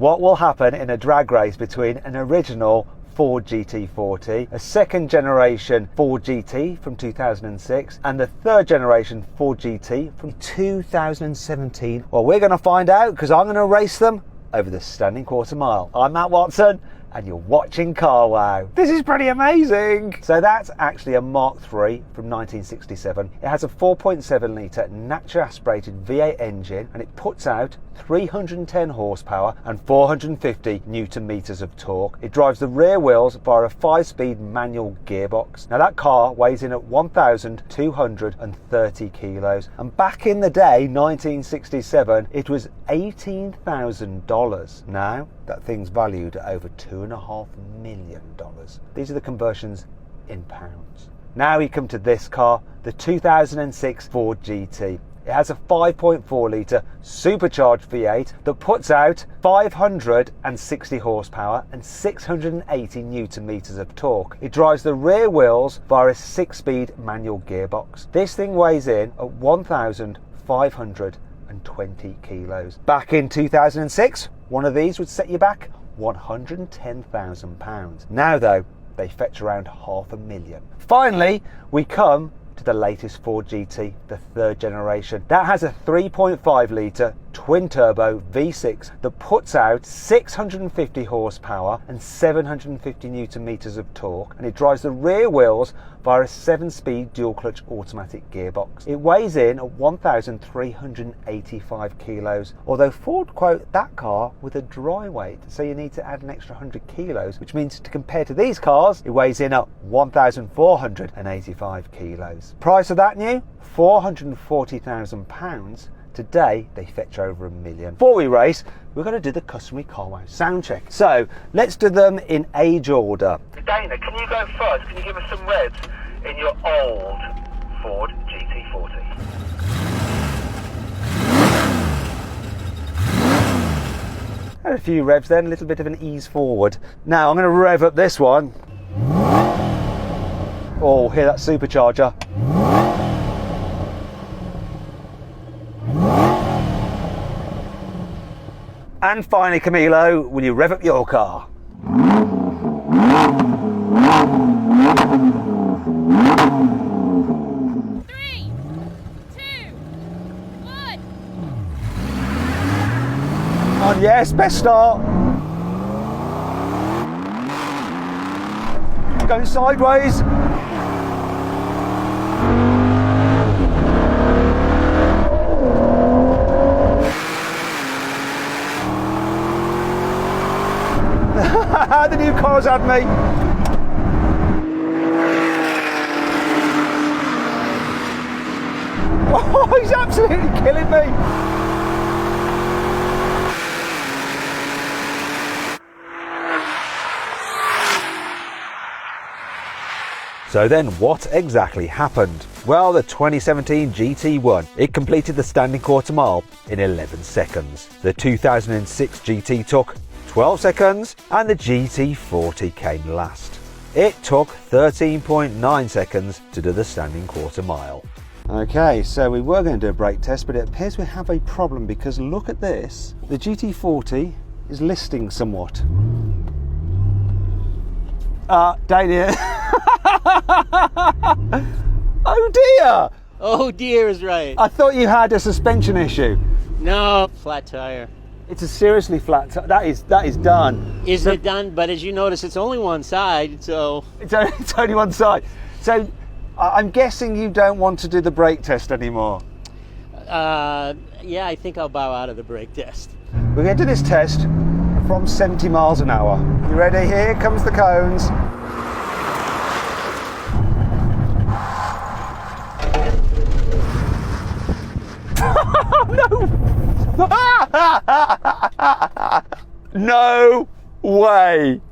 what will happen in a drag race between an original Ford GT40, a second generation Ford GT from 2006, and the third generation Ford GT from 2017. Well, we're going to find out because I'm going to race them over the standing quarter mile. I'm Matt Watson and you're watching Car Wow. This is pretty amazing. So that's actually a Mark III from 1967. It has a 4.7 litre naturally aspirated V8 engine and it puts out 310 horsepower and 450 newton meters of torque. It drives the rear wheels via a 5-speed manual gearbox. Now that car weighs in at 1,230 kilos, and back in the day, 1967, it was $18,000. Now that thing's valued at over $2.5 million. These are the conversions in pounds. Now we come to this car, the 2006 Ford GT. It has a 5.4 litre supercharged V8 that puts out 560 horsepower and 680 newton meters of torque. It drives the rear wheels via a 6-speed manual gearbox. This thing weighs in at 1,520 kilos. Back in 2006, one of these would set you back £110,000. Now though, they fetch around $500,000. Finally, we come to the latest Ford GT, the third generation. That has a 3.5 litre twin turbo V6 that puts out 650 horsepower and 750 newton meters of torque, and it drives the rear wheels via a 7-speed dual clutch automatic gearbox. It weighs in at 1,385 kilos, although Ford quote that car with a dry weight, so you need to add an extra 100 kilos, which means to compare to these cars, it weighs in at 1,485 kilos. Price of that new? £440,000. Today they fetch over $1 million. Before we race, we're going to do the customary Car Wow sound check. So let's do them in age order. Dana, can you go first? Can you give us some revs in your old Ford GT40? Had a few revs then, a little bit of an ease forward. Now I'm going to rev up this one. Oh, hear that supercharger. And finally, Camilo, will you rev up your car? 3, 2, 1. On, yes, best start. Going sideways. The new car's had me. Oh, he's absolutely killing me. So then what exactly happened? Well, the 2017 GT1, it completed the standing quarter mile in 11 seconds. The 2006 GT took 12 seconds and the GT40 came last. It took 13.9 seconds to do the standing quarter mile. Okay, so we were going to do a brake test, but it appears we have a problem because look at this. The GT40 is listing somewhat. Daniel. Oh dear! Oh dear is right. I thought you had a suspension issue. No, flat tire. It's a seriously flat tire. That is done. Is it done? But as you notice, it's only one side, so... It's only one side. So I'm guessing you don't want to do the brake test anymore. Yeah, I think I'll bow out of the brake test. We're going to do this test from 70 miles an hour. You ready? Here comes the cones. No! No way!